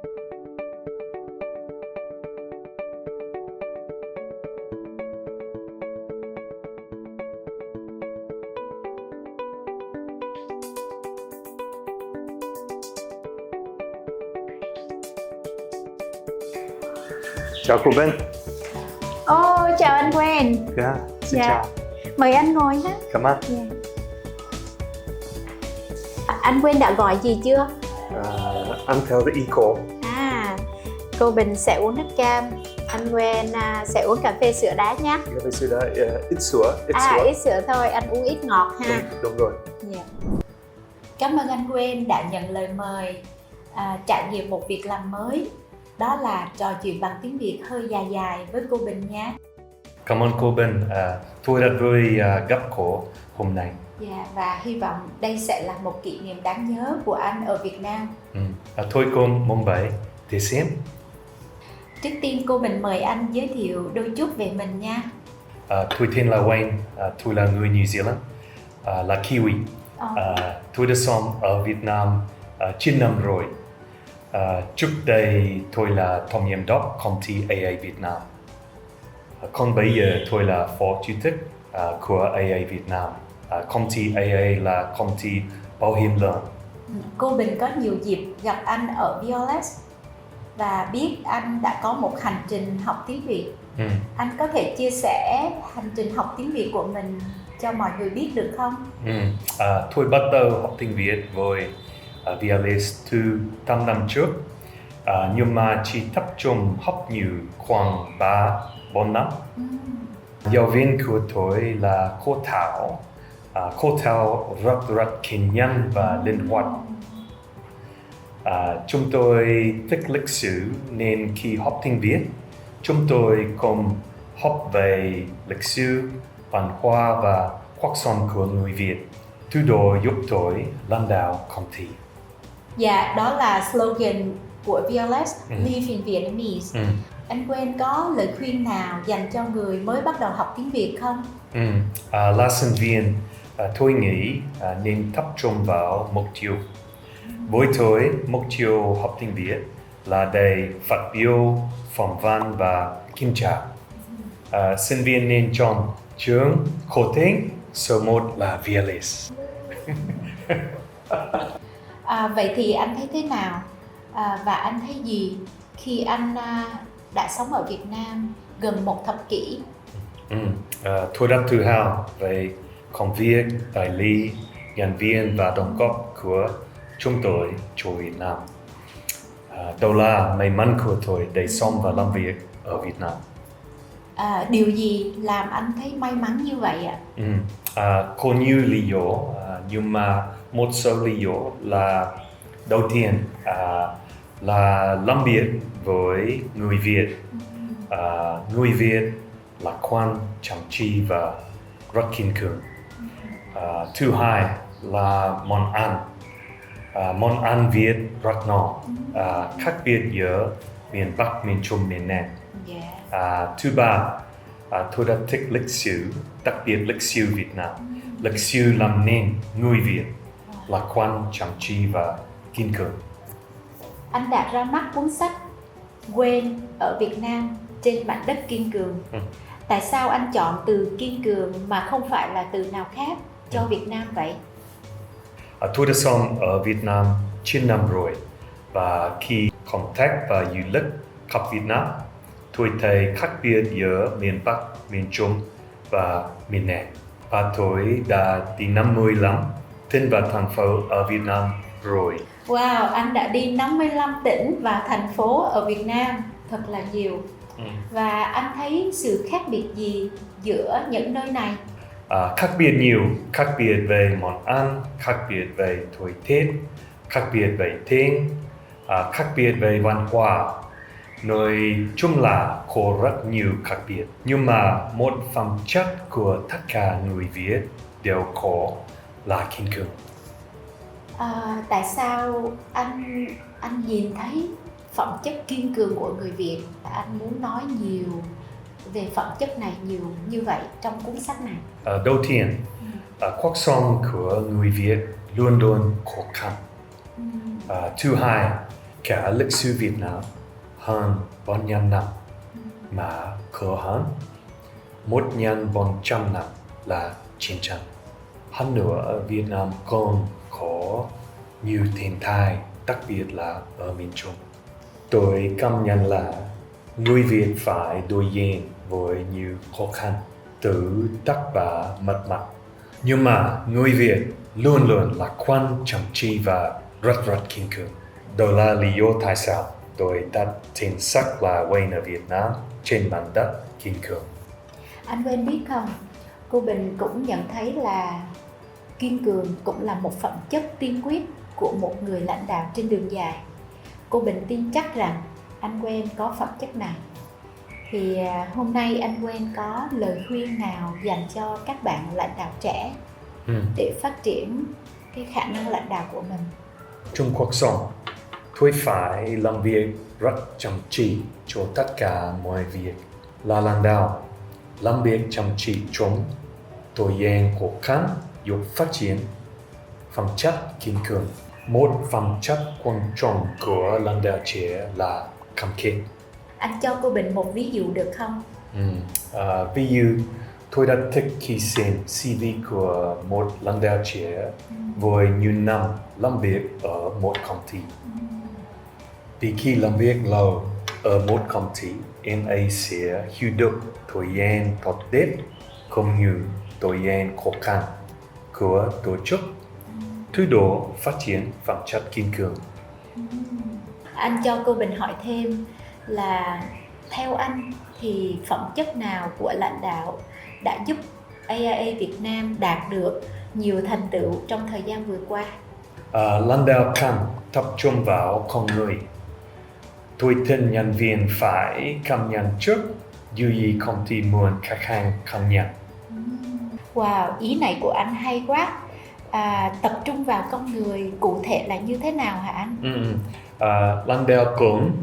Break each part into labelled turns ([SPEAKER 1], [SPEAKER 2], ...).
[SPEAKER 1] Chào cô Ben.
[SPEAKER 2] Chào anh Quen.
[SPEAKER 1] Xin
[SPEAKER 2] Dạ.
[SPEAKER 1] chào.
[SPEAKER 2] Mời anh ngồi nhé.
[SPEAKER 1] Cảm ơn.
[SPEAKER 2] Anh Quen đã gọi gì chưa?
[SPEAKER 1] Ăn theo ý cô.
[SPEAKER 2] Cô Bình sẽ uống nước cam. Anh Quen sẽ uống cà phê sữa đá nhé.
[SPEAKER 1] Cà phê sữa đá, ít sữa.
[SPEAKER 2] Ít sữa thôi, anh uống ít ngọt ha.
[SPEAKER 1] Đúng rồi.
[SPEAKER 2] Dạ. Cảm ơn anh Quen đã nhận lời mời trải nghiệm một việc làm mới. Đó là trò chuyện bằng tiếng Việt hơi dài dài với cô Bình nhé.
[SPEAKER 1] Cảm ơn cô Ben. Tôi rất vui gặp cô hôm nay.
[SPEAKER 2] Dạ, và hy vọng đây sẽ là một kỷ niệm đáng nhớ của anh ở Việt Nam.
[SPEAKER 1] Tôi cùng Mumbai để xem.
[SPEAKER 2] Trước tiên cô Bình mời anh giới thiệu đôi chút về mình nha.
[SPEAKER 1] Tôi tên là Wayne, tôi là người New Zealand, là Kiwi. Tôi đã sống ở Việt Nam 9 năm rồi. Trước đây tôi là tổng giám đốc công ty AA Việt Nam. Còn bây giờ tôi là phó chủ tịch của AA Việt Nam. Công ty AA là công ty bảo hiểm lớn.
[SPEAKER 2] Cô Bình có nhiều dịp gặp anh ở VLS và biết anh đã có một hành trình học tiếng Việt. Anh có thể chia sẻ hành trình học tiếng Việt của mình cho mọi người biết được không?
[SPEAKER 1] Tôi bắt đầu học tiếng Việt với VLS từ 8 năm trước, nhưng mà chỉ tập trung học nhiều khoảng 3-4 năm. Giáo viên của tôi là cô Thảo. Cô Thảo rất kiên nhẫn và linh hoạt. Chúng tôi thích lịch sử nên khi học tiếng Việt, chúng tôi cùng học về lịch sử, văn hóa và cuộc sống của người Việt. Từ đó giúp tôi lãnh đạo công ty.
[SPEAKER 2] Dạ, đó là slogan của VLS, Live in Vietnamese. Anh Quen có lời khuyên nào dành cho người mới bắt đầu học tiếng Việt không?
[SPEAKER 1] Là sinh viên, tôi nghĩ nên tập trung vào mục tiêu. Với tôi, mục tiêu học tiếng Việt là để phát biểu, phỏng vấn và kiểm tra. Sinh viên nên chọn trường có tên số 1 là VLS.
[SPEAKER 2] Vậy thì anh thấy thế nào và anh thấy gì khi anh đã sống ở Việt Nam gần một thập kỷ?
[SPEAKER 1] Tôi rất tự hào về công việc, đại lý, nhân viên và đồng góp của chúng tôi cho Việt Nam. Đó là may mắn của tôi để sống và làm việc ở Việt Nam.
[SPEAKER 2] Điều gì làm anh thấy may mắn như vậy ạ?
[SPEAKER 1] Có nhiều lý do, nhưng mà một số lý do là đầu tiên là làm việc với người Việt. Người Việt lạc quan, chăm chỉ và rất kiên cường. Thứ hai là món ăn. Món ăn Việt rất ngon, khác biệt giữa miền Bắc, miền Trung, miền Nam. Thứ ba, tôi đã thích lịch sử, đặc biệt lịch sử Việt Nam. Lịch sử làm nên người Việt lạc quan, chăm chỉ và kiên cường.
[SPEAKER 2] Anh đã ra mắt cuốn sách Quen ở Việt Nam trên mảnh đất kiên cường. Tại sao anh chọn từ kiên cường mà không phải là từ nào khác cho Việt Nam vậy?
[SPEAKER 1] Tôi đã sống ở Việt Nam 9 năm rồi, và khi công tác và du lịch khắp Việt Nam, tôi thấy khác biệt giữa miền Bắc, miền Trung và miền Nam. Và tôi đã đi 55 tỉnh và thành phố ở Việt Nam rồi.
[SPEAKER 2] Wow, anh đã đi 55 tỉnh và thành phố ở Việt Nam, thật là nhiều. Và anh thấy sự khác biệt gì giữa những nơi này?
[SPEAKER 1] Khác biệt nhiều, khác biệt về món ăn, khác biệt về thời tiết, khác biệt về tên, khác biệt về văn hóa. Nói chung là có rất nhiều khác biệt, nhưng mà một phẩm chất của tất cả người Việt đều có là kiên cường.
[SPEAKER 2] Tại sao anh nhìn thấy phẩm chất kiên cường của người Việt? Anh muốn nói nhiều về phẩm chất này nhiều như vậy trong cuốn sách này.
[SPEAKER 1] Đầu tiên, cuộc sống của người Việt luôn luôn khó khăn. Thứ hai, cả lịch sử Việt Nam hơn 400 năm mà khó hơn 1.400 năm là chiến tranh. Hơn nữa ở Việt Nam còn có nhiều thiên tai, đặc biệt là ở miền Trung. Tôi cảm nhận là người Việt phải đối diện với nhiều khó khăn từ tất và mất mặt. Nhưng mà người Việt luôn luôn lạc quan, chăm chỉ và rất kiên cường. Đó là lý do tại sao tôi đặt tên sách là Wayne ở Việt Nam trên mảnh đất kiên cường.
[SPEAKER 2] Anh Wayne biết không, cô Bình cũng nhận thấy là kiên cường cũng là một phẩm chất tiên quyết của một người lãnh đạo trên đường dài. Cô Bình tin chắc rằng anh Wayne có phẩm chất này. Thì hôm nay anh Wayne có lời khuyên nào dành cho các bạn lãnh đạo trẻ để phát triển cái khả năng lãnh đạo của mình?
[SPEAKER 1] Trong cuộc sống, tôi phải làm việc rất chăm chỉ cho tất cả mọi việc. Là lãnh đạo, làm việc chăm chỉ trong thời gian khó khăn giúp phát triển phẩm chất kiên cường. Một phẩm chất quan trọng của lãnh đạo trẻ là cam kết.
[SPEAKER 2] Anh cho cô Bình một ví dụ được không?
[SPEAKER 1] Ví dụ, tôi đã thích khi xem CV của một lãnh đạo trẻ với nhiều năm làm việc ở một công ty. Vì khi làm việc lâu ở một công ty, anh ấy sẽ hiểu được thời gian tốt đẹp cũng như thời gian khó khăn của tổ chức. Từ đó phát triển phẩm chất kiên cường.
[SPEAKER 2] Anh cho cô Bình hỏi thêm là theo anh thì phẩm chất nào của lãnh đạo đã giúp AIA Việt Nam đạt được nhiều thành tựu trong thời gian vừa qua?
[SPEAKER 1] Lãnh đạo cần tập trung vào con người. Tôi tin nhân viên phải cảm nhận trước dù gì công ty muốn khách hàng cảm nhận.
[SPEAKER 2] Wow, ý này của anh hay quá. Tập trung vào con người cụ thể là như thế nào hả anh?
[SPEAKER 1] Lãnh đạo cũng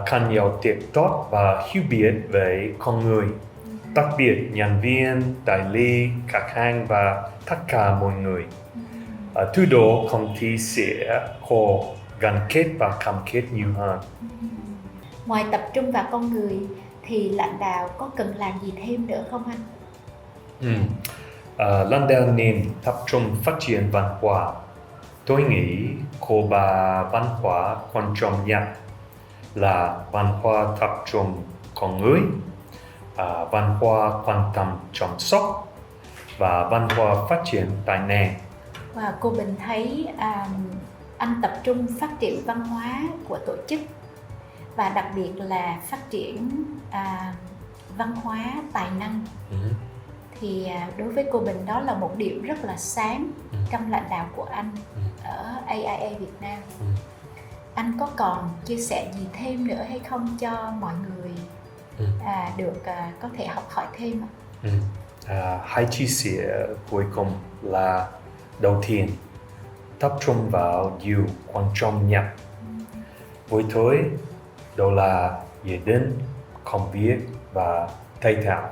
[SPEAKER 1] cần giao tiếp tốt và hiểu biết về con người, đặc biệt nhân viên, đại lý, khách hàng và tất cả mọi người. Từ đó công ty sẽ có gắn kết và cam kết nhiều hơn.
[SPEAKER 2] Ngoài tập trung vào con người thì lãnh đạo có cần làm gì thêm nữa không anh?
[SPEAKER 1] Lãnh đạo nên tập trung phát triển văn hóa. Tôi nghĩ có 3 văn hóa quan trọng nhất là văn hóa tập trung con người, văn hóa quan tâm chăm sóc và văn hóa phát triển tài năng.
[SPEAKER 2] Và cô Bình thấy anh tập trung phát triển văn hóa của tổ chức và đặc biệt là phát triển văn hóa tài năng. Thì đối với cô Bình đó là một điểm rất là sáng trong lãnh đạo của anh ở AIA Việt Nam. Anh có còn chia sẻ gì thêm nữa hay không cho mọi người được có thể học hỏi thêm ạ?
[SPEAKER 1] Hãy chia sẻ cuối cùng là đầu tiên tập trung vào điều quan trọng nhất. Với tôi, đó là gia đình, công việc và thể thao.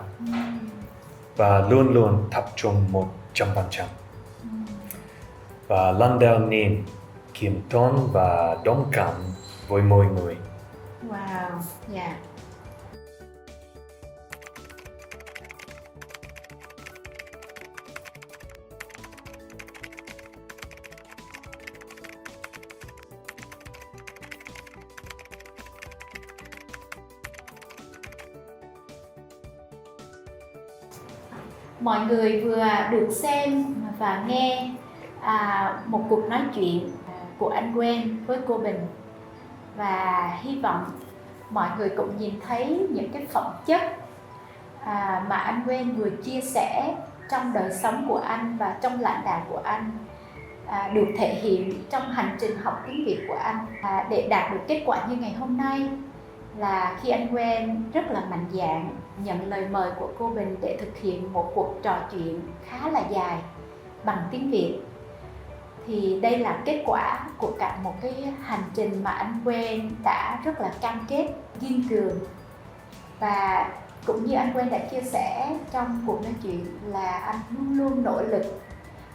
[SPEAKER 1] Và luôn luôn tập trung 100%. Và lãnh đạo nên khiêm tốn và đồng cảm với mọi người.
[SPEAKER 2] Wow, yeah. Mọi người vừa được xem và nghe một cuộc nói chuyện của anh Wayne với cô Bình, và hy vọng mọi người cũng nhìn thấy những cái phẩm chất mà anh Wayne vừa chia sẻ trong đời sống của anh và trong lãnh đạo của anh được thể hiện trong hành trình học tiếng Việt của anh. Để đạt được kết quả như ngày hôm nay là khi anh Wayne rất là mạnh dạn nhận lời mời của cô Bình để thực hiện một cuộc trò chuyện khá là dài bằng tiếng Việt. Thì đây là kết quả của cả một cái hành trình mà anh Wayne đã rất là cam kết, kiên cường. Và cũng như anh Wayne đã chia sẻ trong cuộc nói chuyện là anh luôn luôn nỗ lực,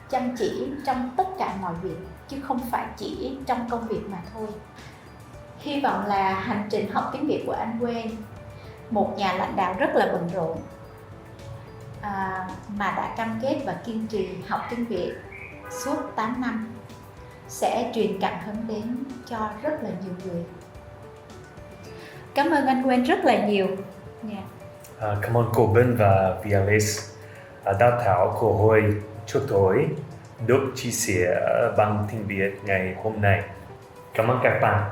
[SPEAKER 2] chăm chỉ trong tất cả mọi việc, chứ không phải chỉ trong công việc mà thôi. Hy vọng là hành trình học tiếng Việt của anh Quên, một nhà lãnh đạo rất là bận rộn, mà đã cam kết và kiên trì học tiếng Việt suốt 8 năm, sẽ truyền cảm hứng đến cho rất là nhiều người. Cảm ơn anh Quên rất là nhiều.
[SPEAKER 1] Cảm ơn cô Bình và Vialis đã tạo cơ hội cho tôi được chia sẻ bằng tiếng Việt ngày hôm nay. Cảm ơn các bạn.